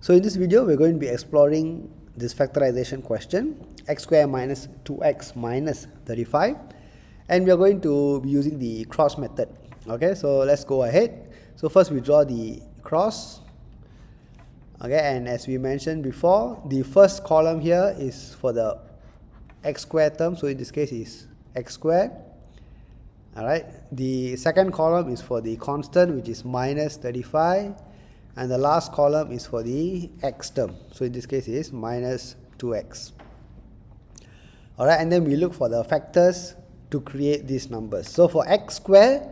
So in this video, we're going to be exploring this factorization question, x squared minus 2x minus 35, and we are going to be using the cross method. Okay, so let's go ahead. So first we draw the cross. Okay, and as we mentioned before, the first column here is for the x squared term, so in this case is x squared. Alright, the second column is for the constant, which is minus 35, and the last column is for the x term, so in this case is minus 2x. Alright, and then we look for the factors to create these numbers. So for x squared,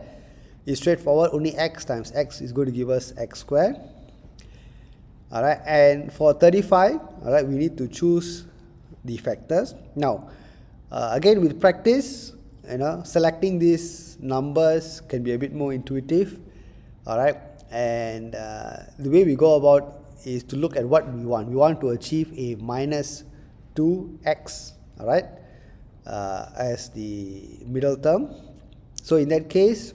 it's straightforward, only x times x is going to give us x squared. Alright, and for 35, alright, we need to choose the factors. Now, again with practice, selecting these numbers can be a bit more intuitive. Alright, and the way we go about is to look at what we want. We want to achieve a minus 2x, alright, as the middle term. So in that case,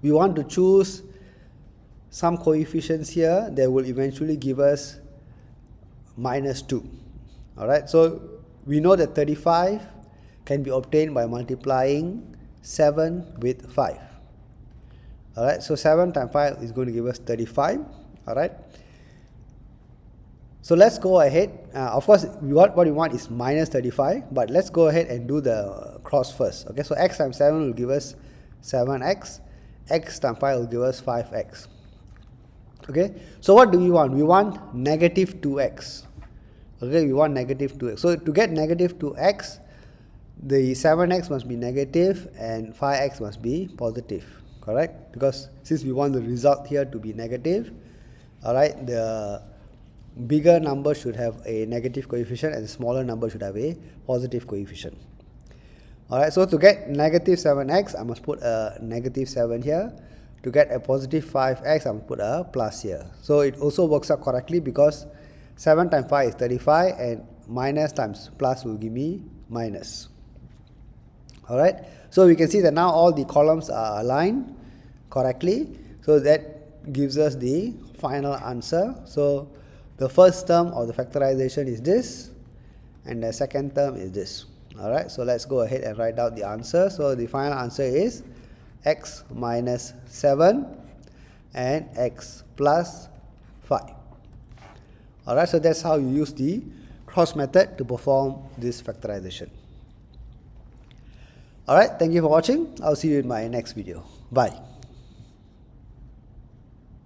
we want to choose some coefficients here that will eventually give us minus 2. Alright, so we know that 35 can be obtained by multiplying 7 with 5. Alright, so 7 times 5 is going to give us 35. Alright, so let's go ahead. Of course, what we want is minus 35, but let's go ahead and do the cross first. Okay, so x times 7 will give us 7x, x times 5 will give us 5x. Okay, so what do we want? We want negative 2x. Okay, we want negative 2x. So to get negative 2x, the 7x must be negative and 5x must be positive, correct? Because since we want the result here to be negative, alright, the bigger number should have a negative coefficient and the smaller number should have a positive coefficient. Alright, so to get negative 7x, I must put a negative 7 here. To get a positive 5x, I must put a plus here. So it also works out correctly because 7 times 5 is 35 and minus times plus will give me minus. Alright, so we can see that now all the columns are aligned correctly. So that gives us the final answer. So the first term of the factorization is this and the second term is this. Alright, so let's go ahead and write out the answer. So the final answer is x minus 7 and x plus 5. Alright, so that's how you use the cross method to perform this factorization. Alright, thank you for watching. I'll see you in my next video. Bye.